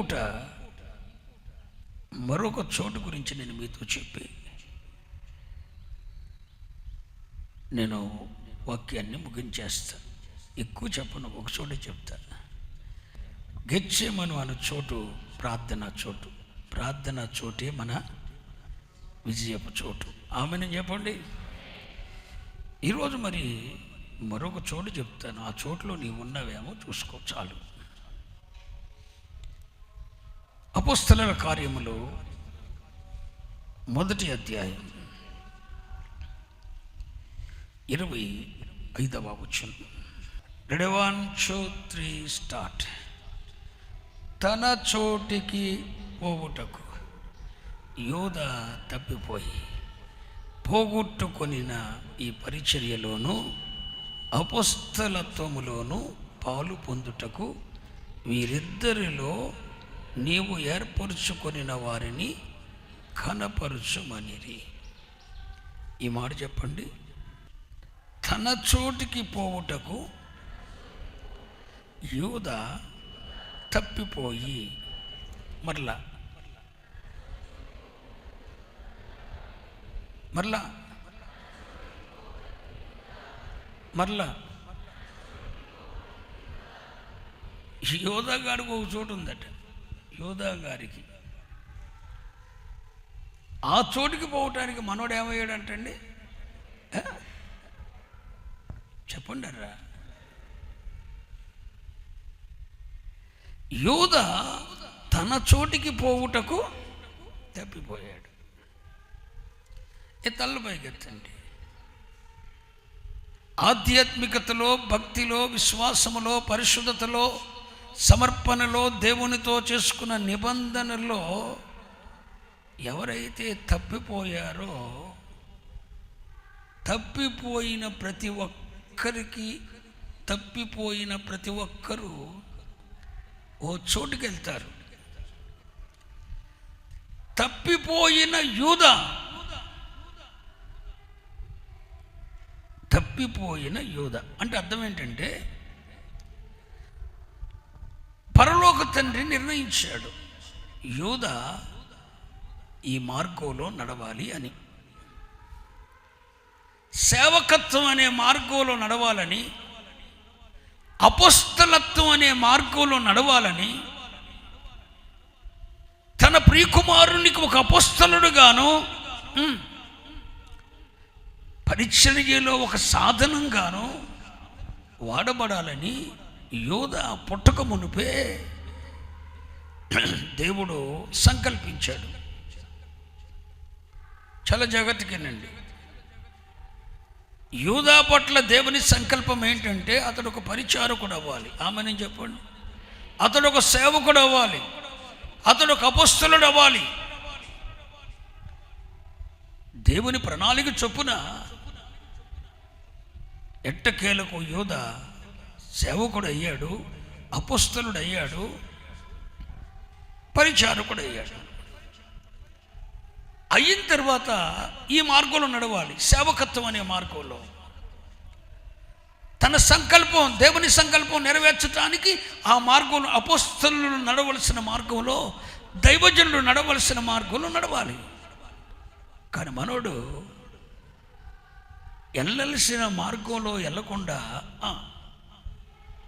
పూట మరొక చోటు గురించి నేను మీతో చెప్పి నేను వాక్యాన్ని ముగించేస్తా. ఎక్కువ చెప్పను, ఒక చోటు చెప్తా. గెత్సేమను అనే చోటు ప్రార్థన చోటే మన విజయపు చోటు. ఆమెను చెప్పండి. ఈరోజు మరి మరొక చోటు చెప్తాను. ఆ చోటులో నీవు ఉన్నవేమో చూసుకో చాలు. అపోస్తలుల కార్యములు 1వ అధ్యాయం 25వ వచనం. 1 2 3 స్టార్ట్. తన చోటికి పోవుటకు యోధా తప్పిపోయి పోగొట్టుకొనిన ఈ పరిచర్యలోను అపోస్తలత్వములోను పాలు పొందుటకు వీరిద్దరిలో నీవు ఏర్పరుచుకొనిన వారిని కనపరుచుమనిరి. ఈ మాట చెప్పండి. తన చోటికి పోవుటకు యూదా తప్పిపోయి మరలా యోధా గారికి ఒక చోటు ఉందట. యోధా గారికి ఆ చోటుకి పోవటానికి మనోడు ఏమయ్యాడంటండి? చెప్పండి రా. యోధా తన చోటికి పోవుటకు తప్పిపోయాడు. ఈ తలపైకి ఎత్తండి. ఆధ్యాత్మికతలో, భక్తిలో, విశ్వాసములో, పరిశుద్ధతలో, సమర్పణలో, దేవునితో చేసుకున్న నిబంధనలో ఎవరైతే తప్పిపోయారో, తప్పిపోయిన ప్రతి ఒక్కరూ ఓ చోటుకి వెళ్తారు. తప్పిపోయిన యూదా అంటే అర్థం ఏంటంటే, పరలోక తండ్రి నిర్ణయించాడు యూదా ఈ మార్గంలో నడవాలి అని. సేవకత్వం అనే మార్గంలో నడవాలని, అపోస్తలత్వం అనే మార్గంలో నడవాలని, తన ప్రియకుమారునికి ఒక అపోస్తలుడుగాను, పరిచర్యలో ఒక సాధనంగాను వాడబడాలని యోధా పుట్టక మునుపే దేవుడు సంకల్పించాడు. చాలా జాగ్రత్తగానండి. యూదా పట్ల దేవుని సంకల్పం ఏంటంటే, అతడు ఒక పరిచారకుడు అవ్వాలి. ఆమెని చెప్పండి. అతడు ఒక సేవకుడు అవ్వాలి. అతడు ఒక అపోస్తలుడు అవ్వాలి. దేవుని ప్రణాళిక చొప్పున ఎట్టకేలకు యూదా సేవకుడు అయ్యాడు, అపోస్తలుడు అయ్యాడు, పరిచారకుడు అయ్యాడు. అయిన తర్వాత ఈ మార్గంలో నడవాలి. సేవకత్వం అనే మార్గంలో తన సంకల్పం, దేవుని సంకల్పం నెరవేర్చడానికి ఆ మార్గంలో, అపోస్తలులు నడవలసిన మార్గంలో, దైవజనులు నడవలసిన మార్గంలో నడవాలి. కానీ మనోడు వెళ్ళవలసిన మార్గంలో వెళ్ళకుండా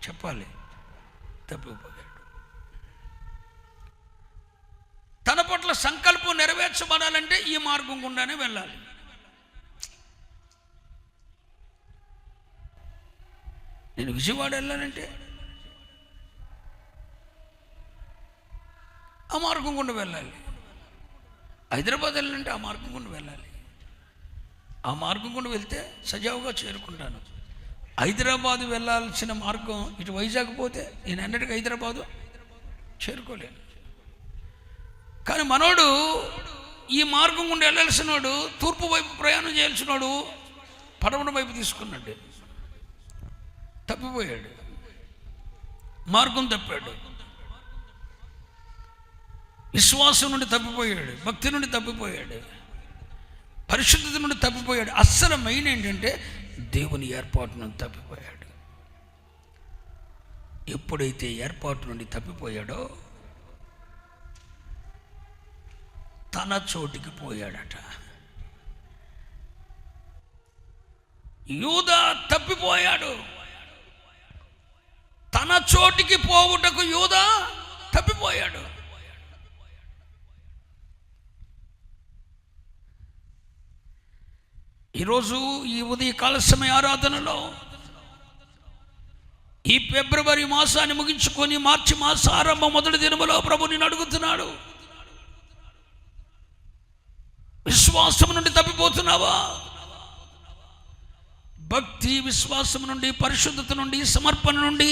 చెప్పాలి తప్పిపోయాడు. తన పట్ల సంకల్పం నెరవేర్చబడాలంటే ఈ మార్గం గుండానే వెళ్ళాలి. నేను విజయవాడ వెళ్ళానంటే ఆ మార్గం గుండా వెళ్ళాలి. హైదరాబాద్ వెళ్ళాలంటే ఆ మార్గం గుండా వెళ్ళాలి. ఆ మార్గం గుండా వెళ్తే సజావుగా చేరుకుంటాను. హైదరాబాదు వెళ్ళాల్సిన మార్గం ఇటు వైజాగ్ పోతే నేను ఎన్నటికీ హైదరాబాదు చేరుకోలేను. కానీ మనోడు ఈ మార్గం గుండా వెళ్ళాల్సినోడు, తూర్పు వైపు ప్రయాణం చేయాల్సినోడు పడమర వైపు తీసుకున్నాడు. తప్పిపోయాడు, మార్గం తప్పాడు, విశ్వాసం నుండి తప్పిపోయాడు, భక్తి నుండి తప్పిపోయాడు, పరిశుద్ధత నుండి తప్పిపోయాడు. అస్సలు మెయిన్ ఏంటంటే దేవుని ఏర్పాటు నుండి తప్పిపోయాడు. ఎప్పుడైతే ఏర్పాటు నుండి తప్పిపోయాడో తన చోటికి పోయాడట. యూదా తప్పిపోయాడు. తన చోటికి పోవుటకు యూదా తప్పిపోయాడు. ఈరోజు ఈ ఉదయకాల సమయ ఆరాధనలో ఈ ఫిబ్రవరి మాసాన్ని ముగించుకొని మార్చి మాస ఆరంభం మొదటి దినములో ప్రభు నిన్ను అడుగుతున్నాడు, విశ్వాసం నుండి తప్పిపోతున్నావా? భక్తి విశ్వాసం నుండి, పరిశుద్ధత నుండి, సమర్పణ నుండి,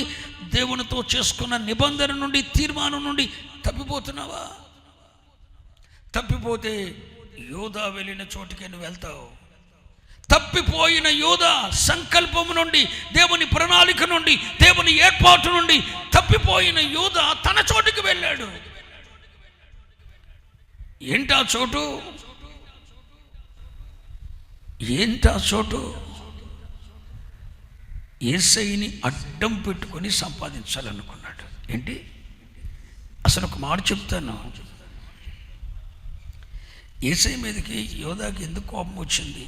దేవునితో చేసుకున్న నిబంధన నుండి, తీర్మానం నుండి తప్పిపోతున్నావా? తప్పిపోతే యూదా వెళ్ళిన చోటికి నువ్వు వెళ్తావు. తప్పిపోయిన యూదా సంకల్పము నుండి, దేవుని ప్రణాళిక నుండి, దేవుని ఏర్పాటు నుండి తప్పిపోయిన యూదా తన చోటికి వెళ్ళాడు. ఏంటా చోటు? ఏంటా చోటు? యేసయ్యని అడ్డం పెట్టుకొని సంపాదించాలనుకున్నాడు. ఏంటి? అసలు ఒక మాట చెప్తాను. యేసయ్య మీదకి యోధాకి ఎందుకు కోపం వచ్చింది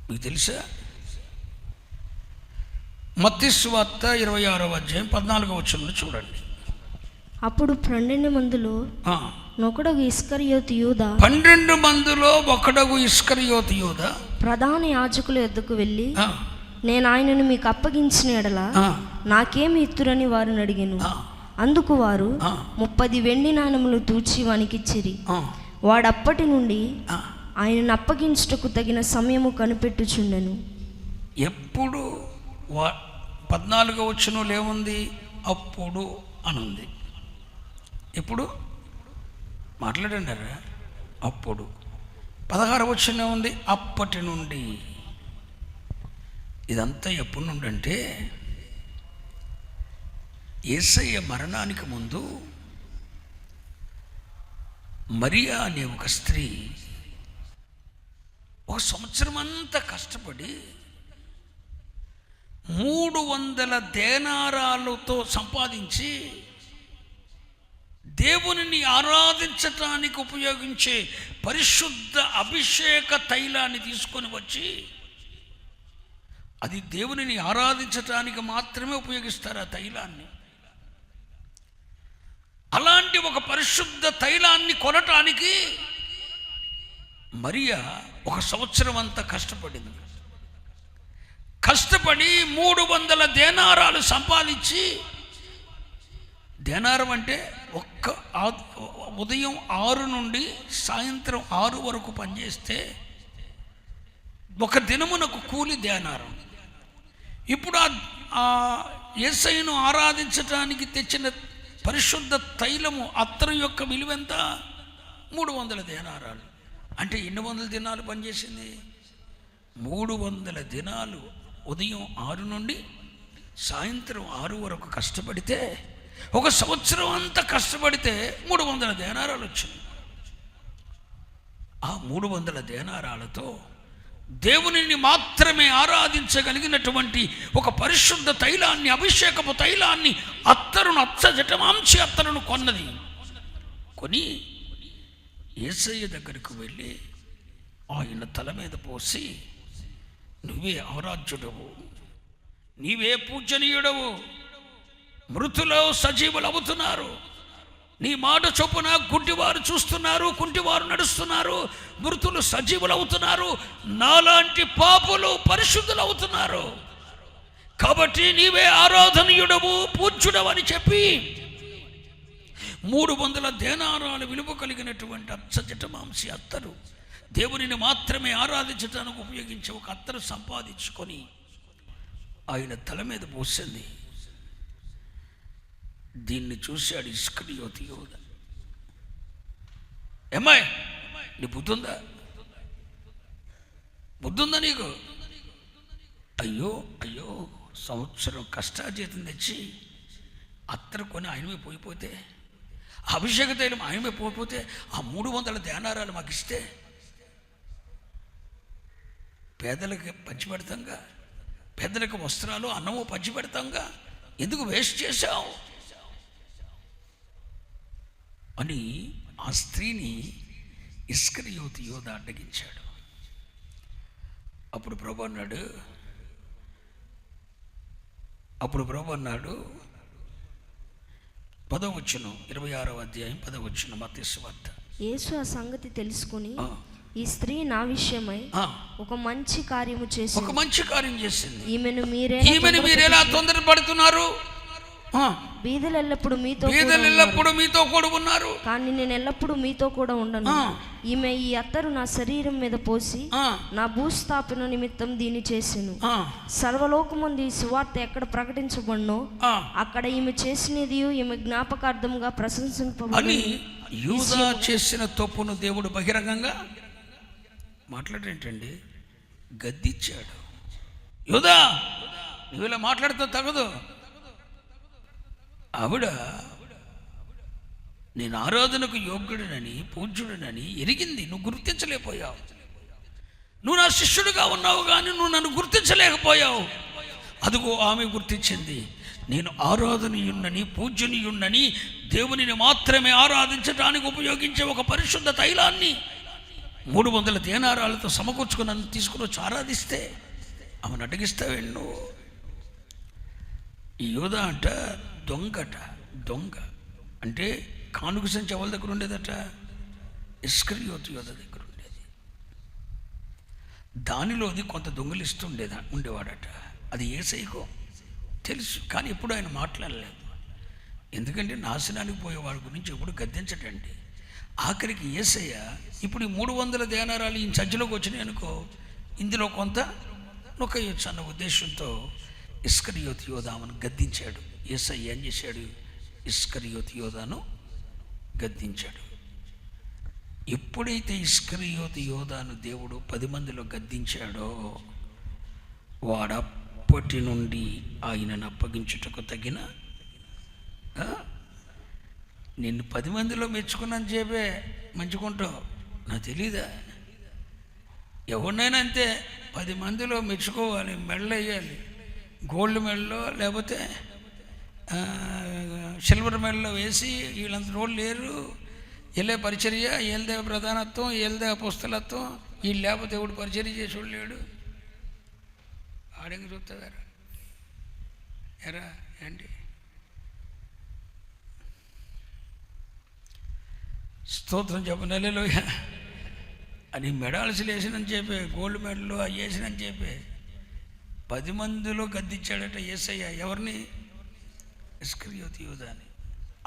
మీకు తెలుసా? మత్తయి సువార్త 26వ అధ్యాయం 14వ వచనంలో చూడండి. అప్పుడు 12 మందిలో ఒకడగు ఇస్కరియోతు యూదా, 12 మందిలో ఒకడగు ఇస్కరియోతు యూదా ప్రధాన యాజకుల యొద్దకు వెళ్ళి, నేను ఆయనను మీకు అప్పగించిన ఎడల నాకేమి ఇత్తురని వారిని అడిగాను. అందుకు వారు 30 వెండి నాణెములు తూచి వానికిచ్చిరి. వాడప్పటి నుండి ఆయనను అప్పగించుటకు తగిన సమయము కనిపెట్టుచుండెను. ఎప్పుడు 14వ వచనంలో ఏముంది? అప్పుడు అనుంది. ఎప్పుడు మాట్లాడండి? అప్పుడు. 16వ వచనం ఉంది అప్పటి నుండి. ఇదంతా ఎప్పటి నుండి అంటే యేసయ్య మరణానికి ముందు మరియా అనే ఒక స్త్రీ 1 సంవత్సరం అంతా కష్టపడి 300 దేనారాలతో సంపాదించి దేవునిని ఆరాధించటానికి ఉపయోగించే పరిశుద్ధ అభిషేక తైలాన్ని తీసుకొని వచ్చి, అది దేవునిని ఆరాధించటానికి మాత్రమే ఉపయోగిస్తారు ఆ తైలాన్ని. అలాంటి ఒక పరిశుద్ధ తైలాన్ని కొనటానికి మరియా 1 సంవత్సరం అంతా కష్టపడింది. కష్టపడి 300 దేనారాలు సంపాదించి, దేనారం అంటే ఉదయం 6 నుండి సాయంత్రం 6 వరకు పనిచేస్తే ఒక దినమునకు కూలి దేనారం. ఇప్పుడు ఆ యేసయ్యను ఆరాధించటానికి తెచ్చిన పరిశుద్ధ తైలము అత్తరు యొక్క విలువెంత? 300 దేనారాలు. అంటే ఎన్ని వందల దినాలు పనిచేసింది? 300 దినాలు ఉదయం 6 నుండి సాయంత్రం 6 వరకు కష్టపడితే, 1 సంవత్సరం అంతా కష్టపడితే 300 దేనారాలు వచ్చింది. ఆ 300 దేనారాలతో దేవునిని మాత్రమే ఆరాధించగలిగినటువంటి ఒక పరిశుద్ధ తైలాన్ని, అభిషేకపు తైలాన్ని, అత్తరును, అచ్చజటమాంచి అత్తరును కొన్నది. కొని యేసయ్య దగ్గరకు వెళ్ళి ఆయన తల మీద పోసి, నువ్వే ఆరాధ్యుడవు, నీవే పూజనీయుడవు, మృతులు సజీవులు అవుతున్నారు, నీ మాట చొప్పున గుడ్డివారు చూస్తున్నారు, కుంటివారు నడుస్తున్నారు, మృతులు సజీవులు అవుతున్నారు, నాలాంటి పాపులు పరిశుద్ధులు అవుతున్నారు, కాబట్టి నీవే ఆరాధనీయుడవు, పూజ్యుడవు అని చెప్పి 300 దేనారాలు విలువ కలిగినటువంటి అచ్చజటమాంసి అత్తరు, దేవునిని మాత్రమే ఆరాధించడానికి ఉపయోగించే ఒక అత్తరు సంపాదించుకొని ఆయన తల మీద పోసింది. దీన్ని చూశాడు ఇస్కరియోతు యూదా. ఏమ్మాయ్, నీ బుద్ధుందా? బుద్ధుందా నీకు? అయ్యో అయ్యో, సంవత్సరం కష్టాజీతం తెచ్చి అత్తరు కొని ఆయనమే పోయిపోతే, అభిషేక తైలం ఆయనమే పోయిపోతే, ఆ 300 దేనారాలు మాకు ఇస్తే పేదలకి పంచిపెడతాంగా, పేదలకు వస్త్రాలు అన్నము పంచిపెడతాంగా, ఎందుకు వేస్ట్ చేశావు అని ఆ స్త్రీని ఇస్కరియోతు యోధ అడ్డగించాడు. అప్పుడు ప్రభు అన్నాడు 26వ అధ్యాయం 10వ వచనం మత్తయి సువార్త. యేసు ఆ సంగతి తెలుసుకుని ఈ స్త్రీ నా విషయమై ఒక మంచి కార్యం చేసింది. ఈమెను మీరెలా తొందరపడుతున్నారు? బీదలు ఎల్లప్పుడు మీతో కూడా ఉన్నారు, కానీ నేను ఎల్లప్పుడు మీతో కూడా ఉండను. ఈమె ఈ అత్తరు నా శరీరం మీద పోసి నా భూస్థాపన నిమిత్తం దీన్ని చేసెను. సర్వలోకమందు ఈ సువార్త ఎక్కడ ప్రకటించబడినో అక్కడ ఈమె చేసినది ఈమె జ్ఞాపకార్థంగా ప్రశంసింపబడి. యూదా చేసిన తప్పును దేవుడు బహిరంగంగా మాట్లాడేంటండి, గద్దిచ్చాడు. యూదా, నువ్వు ఇలా మాట్లాడుతూ తగదు. ఆవిడ నేను ఆరాధనకు యోగ్యుడినని పూజ్యుడినని ఎరిగింది, నువ్వు గుర్తించలేకపోయావు. నువ్వు నా శిష్యుడిగా ఉన్నావు కానీ నువ్వు నన్ను గుర్తించలేకపోయావు. అదిగో ఆమె గుర్తించింది, నేను ఆరాధనీయున్నని పూజ్యనీయున్నని, దేవునిని మాత్రమే ఆరాధించడానికి ఉపయోగించే ఒక పరిశుద్ధ తైలాన్ని 300 దేనారాలతో సమకూర్చుకుని నన్ను తీసుకుని వచ్చి ఆరాధిస్తే ఆమెను అడ్డగిస్తావేంటి నువ్వు? ఈ యోధ అంట దొంగ అంటే కానుక సంచి ఎవరి దగ్గర ఉండేదట? ఇస్కరియోతు యోధ దగ్గర ఉండేది. దానిలోది కొంత ఉండేవాడట. అది యేసయ్యకు తెలుసు, కానీ ఎప్పుడు ఆయన మాట్లాడలేదు. ఎందుకంటే నాశనానికి పోయేవాడి గురించి ఎప్పుడు గద్దించటండి. ఆఖరికి యేసయ్య ఇప్పుడు ఈ 300 దేనారాలు ఈ సంచిలోకి వచ్చినాయి అనుకో, ఇందులో కొంత నొక్కయొచ్చు అన్న ఉద్దేశంతో ఇస్కరియోతు యోధాను గద్దించాడు. యేసయ్య ఏం చేశాడు? ఇస్కరియోతు యోధాను గద్దించాడు. ఎప్పుడైతే ఇస్కరియోతు యోధాను దేవుడు 10 మందిలో గద్దించాడో వాడప్పటి నుండి ఆయనను అప్పగించుటకు తగిన నిన్ను 10 మందిలో మెచ్చుకున్నాను చెప్పే మంచుకుంటావు, నాకు తెలీదా? ఎవరినైనా అంతే, 10 మందిలో మెచ్చుకోవాలి, మెడలు వేయాలి, గోల్డ్ మెడలో లేకపోతే సిల్వర్ మెడలో వేసి వీళ్ళంత రోడ్లు లేరు, వీళ్ళే పరిచర్య, వీళ్ళదే ప్రధానత్వం, వీళ్ళదే అపోస్తలత్వం, వీళ్ళు లేకపోతే ఎవడు పరిచర్య చేసేవాడు లేడు. ఆడెంగ చూస్తారా ఎరా ఏంటి? స్తోత్రం చెప్పండి హల్లెలూయా అని మెడాల్సి వేసినని చెప్పే, గోల్డ్ మెడలు అవి వేసినని చెప్పే 10 మందిలో గద్దించాడట యేసయ్య. ఎవరిని? ఇస్కరియోతు యోధాని.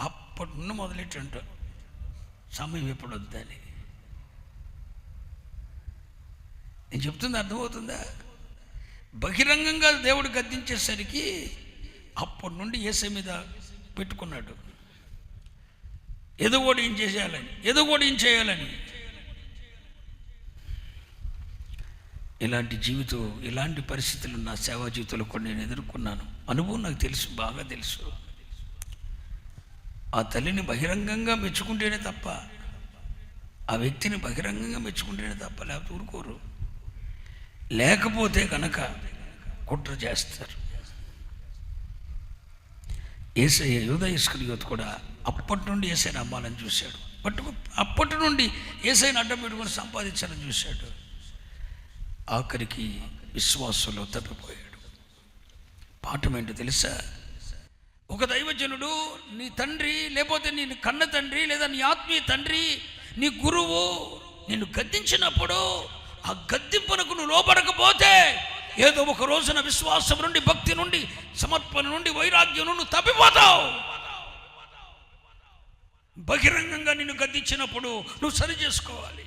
అప్పటి నుండి మొదలెట్టంట సమయం ఎప్పుడు వద్దని. నేను చెప్తుంది అర్థమవుతుందా? బహిరంగంగా దేవుడు గద్దించేసరికి అప్పటి నుండి యేసయ్య మీద పెట్టుకున్నాడు, ఏదో కూడా ఏం చేయాలని. ఇలాంటి జీవితం, ఇలాంటి పరిస్థితులు నా సేవా జీవితంలో కూడా నేను ఎదుర్కొన్నాను. అనుభవం నాకు తెలుసు, బాగా తెలుసు. ఆ తల్లిని బహిరంగంగా మెచ్చుకుంటేనే తప్ప, ఆ వ్యక్తిని బహిరంగంగా మెచ్చుకుంటేనే తప్ప లేకపోతే ఊరుకోరు. లేకపోతే కనుక కుట్ర చేస్తారు. యేసయ్య యూదా ఇస్కరియోతు కూడా అప్పటి నుండి యేసయ్యను అమ్మాలని చూశాడు. అప్పటి నుండి యేసయ్యను అడ్డం పెట్టుకొని సంపాదించాలని చూశాడు. ఆఖరికి విశ్వాసంలో తప్పిపోయాడు. పాఠం ఏంటో తెలుసా? ఒక దైవజనుడు, నీ తండ్రి లేకపోతే నీ కన్న తండ్రి లేదా నీ ఆత్మీయ తండ్రి, నీ గురువు నిన్ను గద్దించినప్పుడు ఆ గద్దింపునకు నువ్వు లోపడకపోతే ఏదో ఒక రోజున విశ్వాసం నుండి, భక్తి నుండి, సమర్పణ నుండి, వైరాగ్యం నుండి తప్పిపోతావు. బహిరంగంగా నిన్ను గద్దించినప్పుడు నువ్వు సరి చేసుకోవాలి.